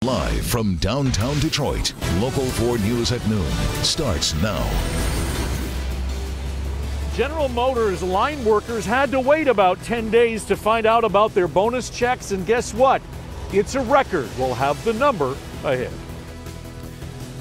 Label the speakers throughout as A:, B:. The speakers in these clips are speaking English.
A: Live from downtown Detroit, Local 4 News at noon starts now.
B: General Motors line workers had to wait about 10 days to find out about their bonus checks, and guess what? It's a record. We'll have the number ahead.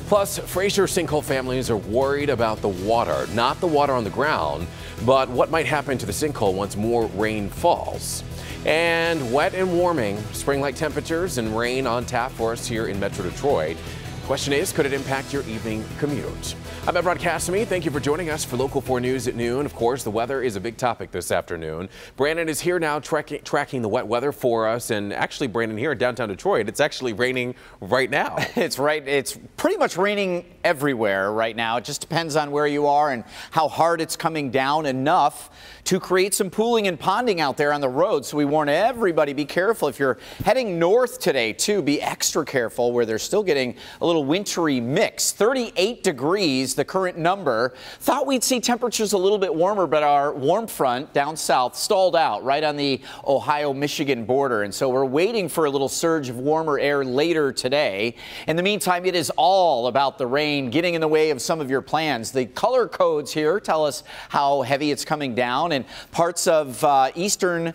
C: Plus, Fraser sinkhole families are worried about the water, not the water on the ground, but what might happen to the sinkhole once more rain falls. And wet and warming, spring-like temperatures and rain on tap for us here in Metro Detroit. Question is, could it impact your evening commute? I'm Ebrod Cassimy. Thank you for joining us for Local 4 News at noon. Of course, the weather is a big topic this afternoon. Brandon is here now tracking the wet weather for us. And actually, Brandon, here in downtown Detroit, it's actually raining right now.
D: It's right. It's pretty much raining everywhere right now. It just depends on where you are and how hard it's coming down, enough to create some pooling and ponding out there on the road. So we warn everybody, be careful. If you're heading north today, too, be extra careful where they're still getting a little wintry mix. 38 degrees, the current number. Thought we'd see temperatures a little bit warmer, but our warm front down south stalled out right on the Ohio-Michigan border. And so we're waiting for a little surge of warmer air later today. In the meantime, it is all about the rain getting in the way of some of your plans. The color codes here tell us how heavy it's coming down. And parts of eastern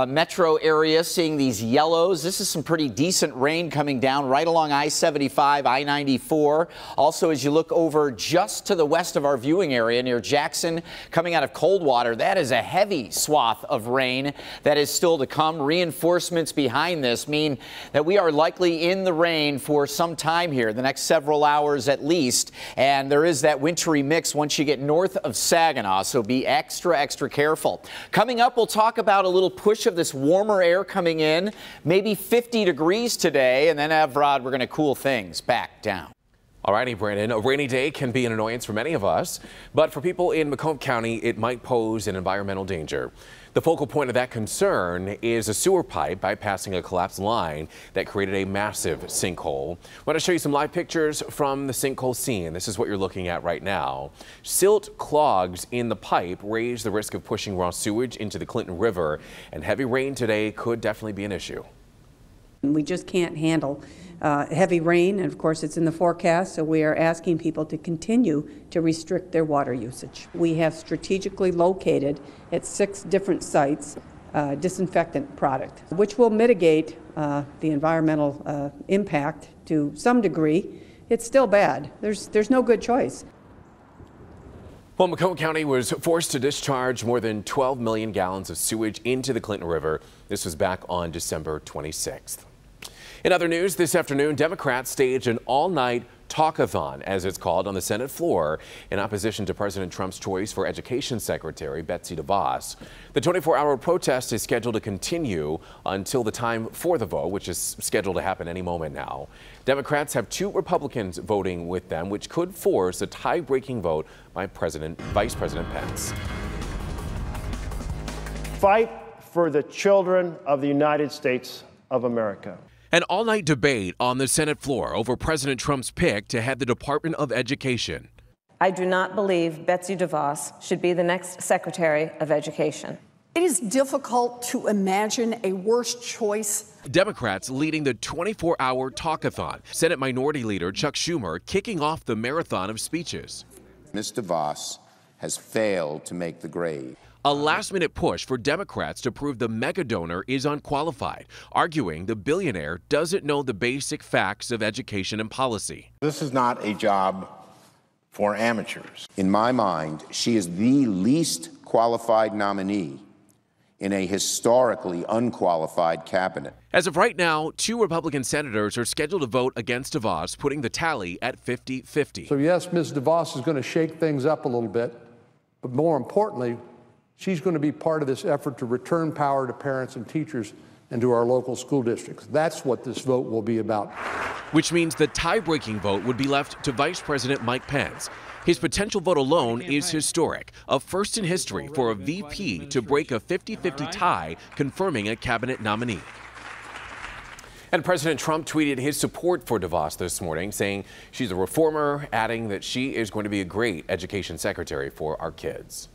D: metro area seeing these yellows. This is some pretty decent rain coming down right along I-75, I-94. Also, as you look over just to the west of our viewing area near Jackson, coming out of Coldwater, that is a heavy swath of rain that is still to come. Reinforcements behind this mean that we are likely in the rain for some time here, the next several hours at least. And there is that wintry mix once you get north of Saginaw, so be extra careful. Coming up, we'll talk about a little push of this warmer air coming in, maybe 50 degrees today, and then, Evrod, we're going to cool things back down.
C: All righty, Brandon. A rainy day can be an annoyance for many of us, but for people in Macomb County, it might pose an environmental danger. The focal point of that concern is a sewer pipe bypassing a collapsed line that created a massive sinkhole. I want to show you some live pictures from the sinkhole scene. This is what you're looking at right now. Silt clogs in the pipe raise the risk of pushing raw sewage into the Clinton River, and heavy rain today could definitely be an issue.
E: We just can't handle heavy rain, and of course it's in the forecast, so we are asking people to continue to restrict their water usage. We have strategically located at 6 different sites disinfectant product, which will mitigate the environmental impact to some degree. It's still bad. There's no good choice.
C: Well, Macomb County was forced to discharge more than 12 million gallons of sewage into the Clinton River. This was back on December 26th. In other news, this afternoon, Democrats staged an all-night talkathon, as it's called, on the Senate floor in opposition to President Trump's choice for Education Secretary Betsy DeVos. The 24-hour protest is scheduled to continue until the time for the vote, which is scheduled to happen any moment now. Democrats have 2 Republicans voting with them, which could force a tie-breaking vote by Vice President Pence.
F: Fight for the children of the United States of America.
C: An all-night debate on the Senate floor over President Trump's pick to head the Department of Education.
G: I do not believe Betsy DeVos should be the next Secretary of Education.
H: It is difficult to imagine a worse choice.
C: Democrats leading the 24-hour talkathon. Senate Minority Leader Chuck Schumer kicking off the marathon of speeches.
I: Ms. DeVos has failed to make the grade.
C: A last-minute push for Democrats to prove the mega donor is unqualified, arguing the billionaire doesn't know the basic facts of education and policy.
I: This is not a job for amateurs. In my mind, she is the least qualified nominee in a historically unqualified cabinet.
C: As of right now, 2 Republican senators are scheduled to vote against DeVos, putting the tally at 50-50.
J: So yes, Ms. DeVos is going to shake things up a little bit, but more importantly, she's going to be part of this effort to return power to parents and teachers and to our local school districts. That's what this vote will be about.
C: Which means the tie-breaking vote would be left to Vice President Mike Pence. His potential vote alone is historic, a first in history for a VP to break a 50-50 tie, confirming a cabinet nominee. And President Trump tweeted his support for DeVos this morning, saying she's a reformer, adding that she is going to be a great education secretary for our kids.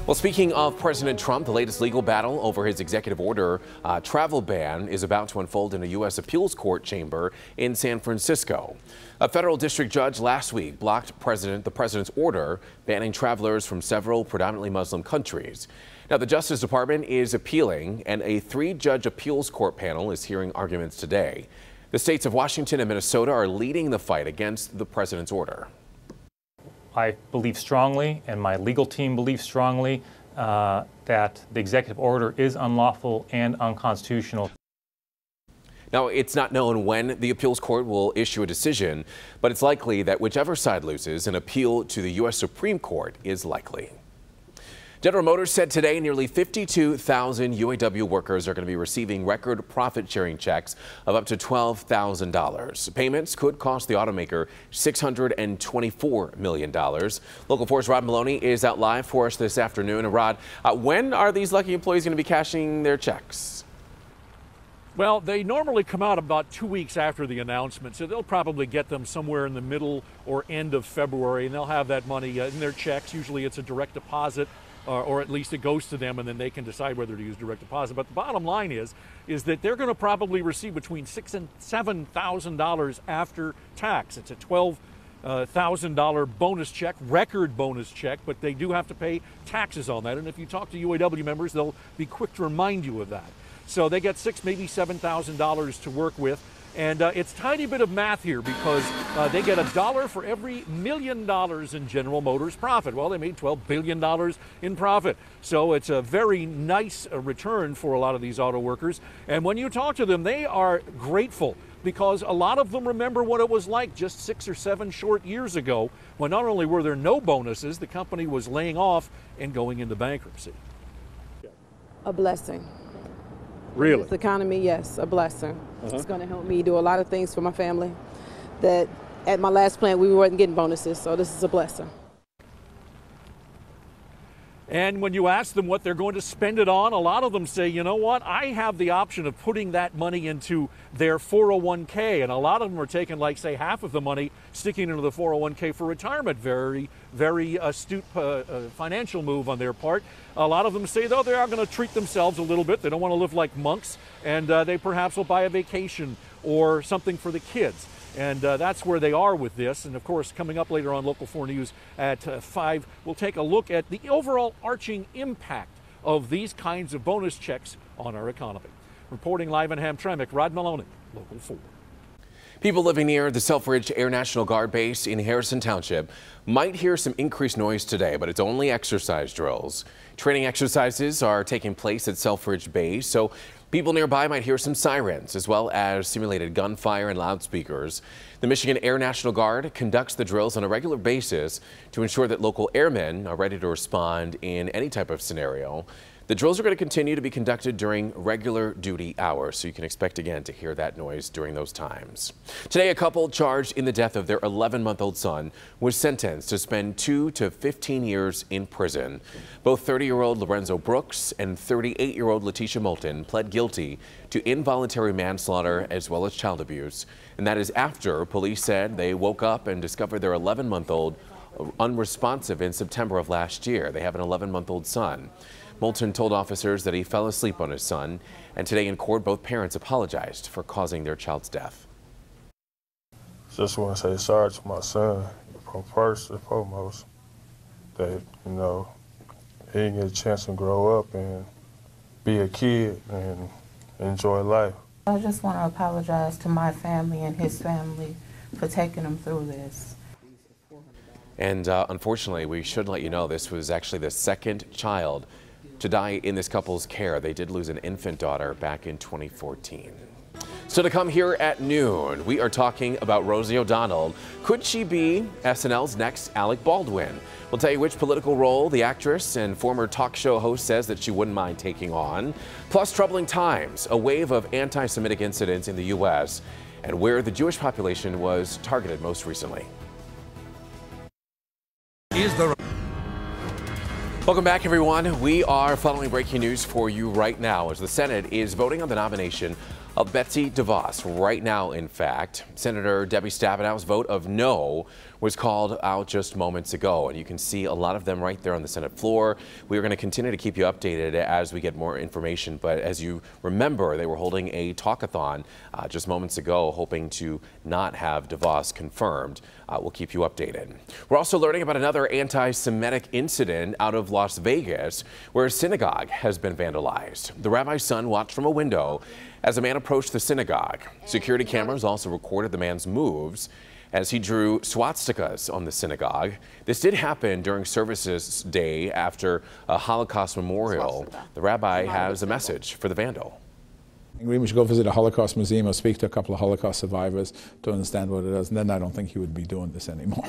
C: Well, speaking of President Trump, the latest legal battle over his executive order travel ban is about to unfold in a U.S. appeals court chamber in San Francisco. A federal district judge last week blocked the president's order banning travelers from several predominantly Muslim countries. Now, the Justice Department is appealing, and a 3-judge appeals court panel is hearing arguments today. The states of Washington and Minnesota are leading the fight against the president's order.
K: I believe strongly, and my legal team believes strongly, that the executive order is unlawful and unconstitutional.
C: Now, it's not known when the appeals court will issue a decision, but it's likely that whichever side loses, an appeal to the U.S. Supreme Court is likely. General Motors said today nearly 52,000 UAW workers are going to be receiving record profit-sharing checks of up to $12,000. Payments could cost the automaker $624 million. Local 4's Rod Maloney is out live for us this afternoon. And Rod, when are these lucky employees going to be cashing their checks?
B: Well, they normally come out about 2 weeks after the announcement, so they'll probably get them somewhere in the middle or end of February, and they'll have that money in their checks. Usually it's a direct deposit. Or at least it goes to them, and then they can decide whether to use direct deposit. But the bottom line is that they're going to probably receive between $6,000 and $7,000 after tax. It's a $12,000 bonus check, record bonus check, but they do have to pay taxes on that. And if you talk to UAW members, they'll be quick to remind you of that. So they get $6,000, maybe $7,000 to work with. And it's a tiny bit of math here because they get $1 for every $1 million in General Motors profit. Well, they made $12 billion in profit. So it's a very nice return for a lot of these auto workers. And when you talk to them, they are grateful because a lot of them remember what it was like just 6 or 7 short years ago when not only were there no bonuses, the company was laying off and going into bankruptcy.
L: A blessing.
B: Really?
L: This economy, yes, a blessing. It's going to help me do a lot of things for my family that at my last plant we weren't getting bonuses, so this is a blessing.
B: And when you ask them what they're going to spend it on, a lot of them say, you know what, I have the option of putting that money into their 401k. And a lot of them are taking, like, say, half of the money, sticking into the 401k for retirement. Very, very astute financial move on their part. A lot of them say, though, they are going to treat themselves a little bit. They don't want to live like monks. And they perhaps will buy a vacation or something for the kids. And that's where they are with this. And of course, coming up later on Local 4 News at 5, we'll take a look at the overall arching impact of these kinds of bonus checks on our economy. Reporting live in Hamtramck, Rod Maloney, Local 4.
C: People living near the Selfridge Air National Guard base in Harrison Township might hear some increased noise today, but it's only exercise drills. Training exercises are taking place at Selfridge Base, so people nearby might hear some sirens as well as simulated gunfire and loudspeakers. The Michigan Air National Guard conducts the drills on a regular basis to ensure that local airmen are ready to respond in any type of scenario. The drills are going to continue to be conducted during regular duty hours, so you can expect again to hear that noise during those times. Today, a couple charged in the death of their 11-month-old son was sentenced to spend 2 to 15 years in prison. Both 30-year-old Lorenzo Brooks and 38-year-old Letitia Moulton pled guilty to involuntary manslaughter as well as child abuse. And that is after police said they woke up and discovered their 11-month-old unresponsive in September of last year. They have an 11-month-old son. Moulton told officers that he fell asleep on his son, and today in court, both parents apologized for causing their child's death.
M: Just want to say sorry to my son, first and foremost, that, you know, he didn't get a chance to grow up and be a kid and enjoy life.
N: I just want to apologize to my family and his family for taking him through this.
C: And unfortunately, we should let you know this was actually the second child to die in this couple's care. They did lose an infant daughter back in 2014. So to come here at noon, we are talking about Rosie O'Donnell. Could she be SNL's next Alec Baldwin? We'll tell you which political role the actress and former talk show host says that she wouldn't mind taking on. Plus troubling times, a wave of anti-Semitic incidents in the U.S. and where the Jewish population was targeted most recently. Welcome back, everyone. We are following breaking news for you right now as the Senate is voting on the nomination of Betsy DeVos right now, in fact. Senator Debbie Stabenow's vote of no was called out just moments ago, and you can see a lot of them right there on the Senate floor. We are going to continue to keep you updated as we get more information, but as you remember, they were holding a talkathon just moments ago, hoping to not have DeVos confirmed. We'll keep you updated. We're also learning about another anti-Semitic incident out of Las Vegas, where a synagogue has been vandalized. The rabbi's son watched from a window as a man approached the synagogue. Security cameras also recorded the man's moves as he drew swastikas on the synagogue. This did happen during services day after a Holocaust memorial. The rabbi has a message for the vandal.
O: We should go visit a Holocaust museum or speak to a couple of Holocaust survivors to understand what it is, and then I don't think he would be doing this anymore.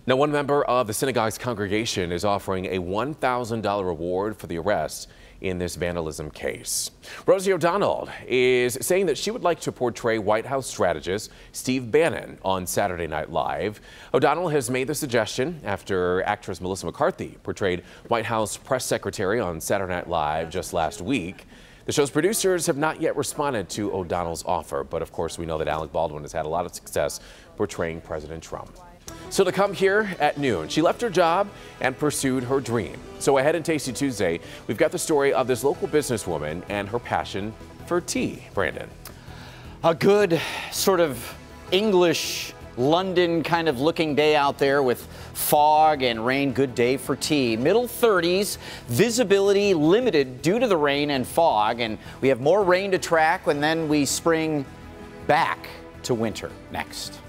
C: Now, one member of the synagogue's congregation is offering a $1,000 reward for the arrest in this vandalism case. Rosie O'Donnell is saying that she would like to portray White House strategist Steve Bannon on Saturday Night Live. O'Donnell has made the suggestion after actress Melissa McCarthy portrayed White House press secretary on Saturday Night Live just last week. The show's producers have not yet responded to O'Donnell's offer, but of course we know that Alec Baldwin has had a lot of success portraying President Trump. So to come here at noon, she left her job and pursued her dream. So ahead in Tasty Tuesday, we've got the story of this local businesswoman and her passion for tea. Brandon.
D: A good sort of English London kind of looking day out there with fog and rain. Good day for tea. Middle 30s, visibility limited due to the rain and fog, and we have more rain to track, and then we spring back to winter next.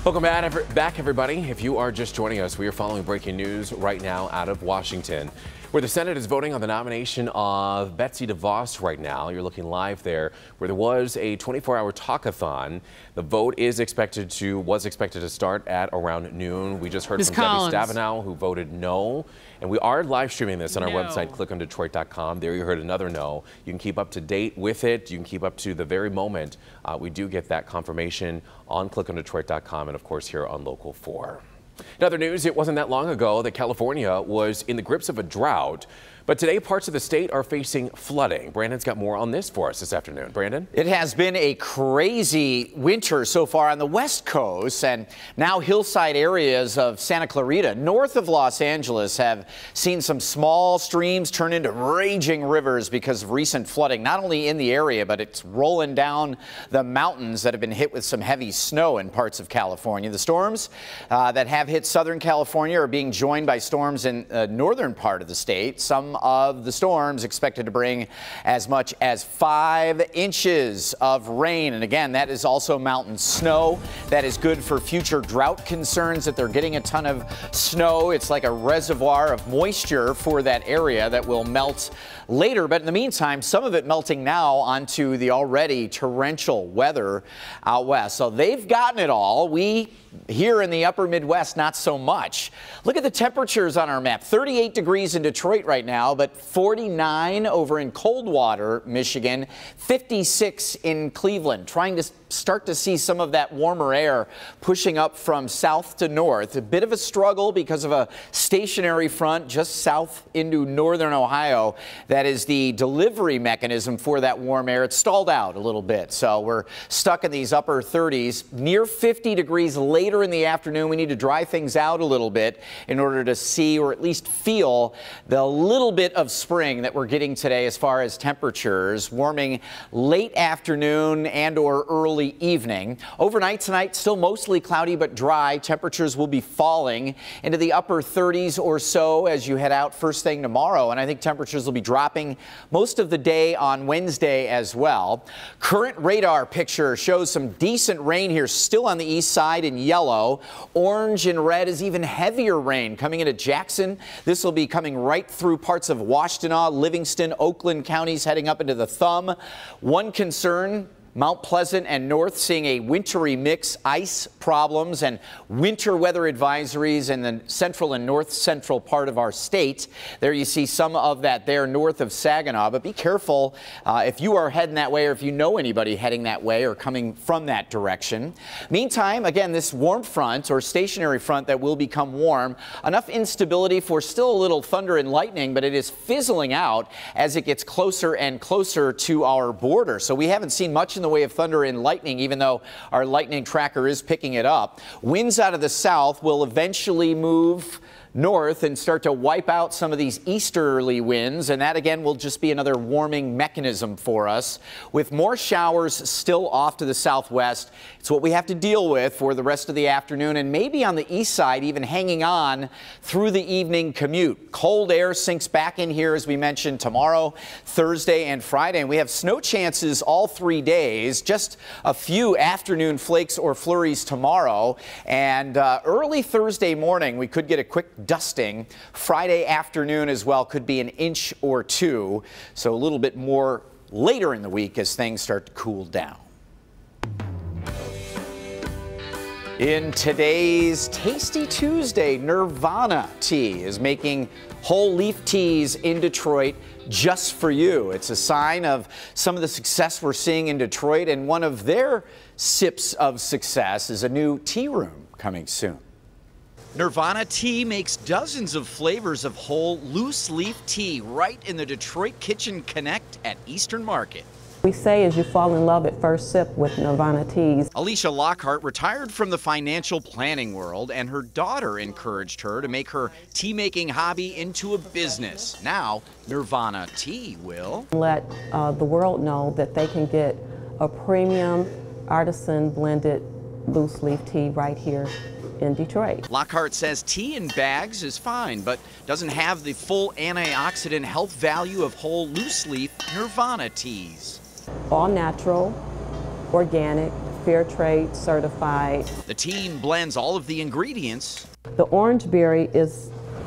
C: Welcome back, everybody. If you are just joining us, we are following breaking news right now out of Washington, where the Senate is voting on the nomination of Betsy DeVos right now. You're looking live there, where there was a 24-hour talkathon. The vote was expected to start at around noon. We just heard from Debbie Stabenow, who voted no. And we are live streaming this on our website, clickondetroit.com. There you heard another no. You can keep up to date with it. You can keep up to the very moment we do get that confirmation on clickondetroit.com and, of course, here on Local 4. In other news, it wasn't that long ago that California was in the grips of a drought. But today, parts of the state are facing flooding. Brandon's got more on this for us this afternoon. Brandon?
D: It has been a crazy winter so far on the West Coast, and now hillside areas of Santa Clarita, north of Los Angeles, have seen some small streams turn into raging rivers because of recent flooding, not only in the area, but it's rolling down the mountains that have been hit with some heavy snow in parts of California. The storms that have hit Southern California are being joined by storms in the northern part of the state. Some of the storms expected to bring as much as 5 inches of rain. And again, that is also mountain snow. That is good for future drought concerns that they're getting a ton of snow. It's like a reservoir of moisture for that area that will melt later. But in the meantime, some of it melting now onto the already torrential weather out west. So they've gotten it all. We here in the upper Midwest, not so much. Look at the temperatures on our map. 38 degrees in Detroit right now, but 49 over in Coldwater, Michigan, 56 in Cleveland. Trying to start to see some of that warmer air pushing up from south to north. A bit of a struggle because of a stationary front just south into northern Ohio. That is the delivery mechanism for that warm air. It's stalled out a little bit, so we're stuck in these upper 30s. Near 50 degrees later in the afternoon. We need to dry things out a little bit in order to see or at least feel the little bit of spring that we're getting today as far as temperatures. Warming late afternoon and or early evening. Overnight tonight, still mostly cloudy but dry. Temperatures will be falling into the upper 30s or so as you head out first thing tomorrow. And I think temperatures will be dropping most of the day on Wednesday as well. Current radar picture shows some decent rain here still on the east side in yellow. Orange and red is even heavier rain coming into Jackson. This will be coming right through parts of Washtenaw, Livingston, Oakland counties heading up into the Thumb. One concern, Mount Pleasant and north seeing a wintry mix, ice problems and winter weather advisories in the central and north central part of our state. There you see some of that there north of Saginaw, but be careful if you are heading that way or if you know anybody heading that way or coming from that direction. Meantime, again, this warm front or stationary front that will become warm, enough instability for still a little thunder and lightning, but it is fizzling out as it gets closer and closer to our border. So we haven't seen much in the way of thunder and lightning, even though our lightning tracker is picking it up. Winds out of the south will eventually move north and start to wipe out some of these easterly winds, and that again will just be another warming mechanism for us. With more showers still off to the southwest, it's what we have to deal with for the rest of the afternoon, and maybe on the east side even hanging on through the evening commute. Cold air sinks back in here, as we mentioned, tomorrow, Thursday, and Friday, and we have snow chances all 3 days, just a few afternoon flakes or flurries tomorrow, and early Thursday morning we could get a quick dusting. Friday afternoon as well could be an inch or two, so a little bit more later in the week as things start to cool down. In today's Tasty Tuesday, Nirvana Tea is making whole leaf teas in Detroit just for you. It's a sign of some of the success we're seeing in Detroit, and one of their sips of success is a new tea room coming soon. Nirvana Tea makes dozens of flavors of whole loose leaf tea right in the Detroit Kitchen Connect at Eastern Market.
P: We say as you fall in love at first sip with Nirvana Teas.
D: Alicia Lockhart retired from the financial planning world, and her daughter encouraged her to make her tea-making hobby into a business. Now, Nirvana Tea will
P: let the world know that they can get a premium artisan blended loose leaf tea right here in Detroit.
D: Lockhart says tea in bags is fine, but doesn't have the full antioxidant health value of whole loose leaf Nirvana teas.
P: All natural, organic, fair trade certified.
D: The team blends all of the ingredients.
P: The orange berry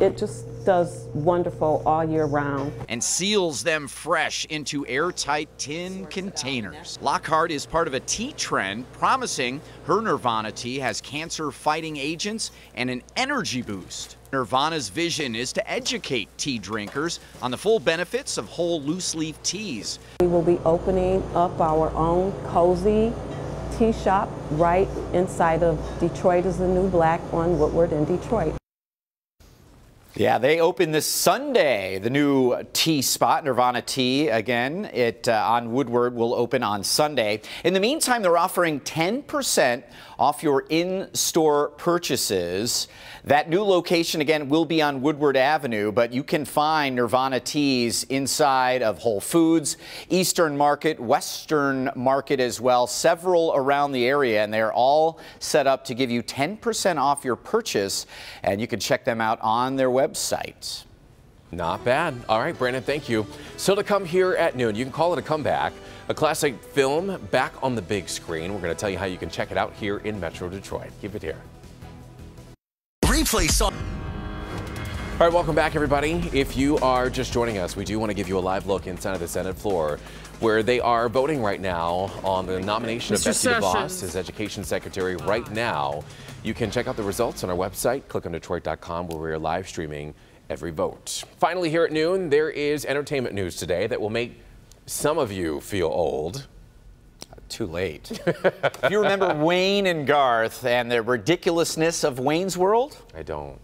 P: it just does wonderful all year round.
D: And seals them fresh into airtight tin containers. Lockhart is part of a tea trend promising her Nirvana tea has cancer-fighting agents and an energy boost. Nirvana's vision is to educate tea drinkers on the full benefits of whole loose leaf teas.
P: We will be opening up our own cozy tea shop right inside of Detroit is the New Black on Woodward in Detroit.
D: Yeah, they open this Sunday, the new tea spot, Nirvana Tea. Again, on Woodward will open on Sunday. In the meantime, they're offering 10% off your in-store purchases. That new location, again, will be on Woodward Avenue, but you can find Nirvana Teas inside of Whole Foods, Eastern Market, Western Market as well, several around the area, and they're all set up to give you 10% off your purchase, and you can check them out on their website.
C: Not bad. All right, Brandon, thank you. Still to come here at noon, you can call it a comeback, a classic film back on the big screen. We're going to tell you how you can check it out here in Metro Detroit. Keep it here.
Q: Replay song.
C: All right, welcome back, everybody. If you are just joining us, we do want to give you a live look inside of the Senate floor, where they are voting right now on the nomination of Betsy DeVos as Education Secretary right now. You can check out the results on our website, clickondetroit.com, where we are live streaming every vote. Finally, here at noon, there is entertainment news today that will make some of you feel old.
D: Too late. Do you remember Wayne and Garth and the ridiculousness of Wayne's World?
C: I don't.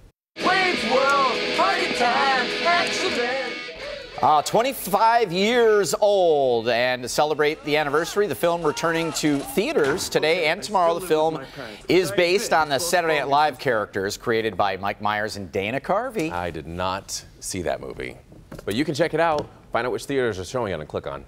Q: Wayne's World, party time, excellent.
D: 25 years old, and to celebrate the anniversary, the film returning to theaters today and tomorrow. The film is based on the Saturday Night Live characters created by Mike Myers and Dana Carvey.
C: I did not see that movie, but you can check it out. Find out which theaters are showing it and click on.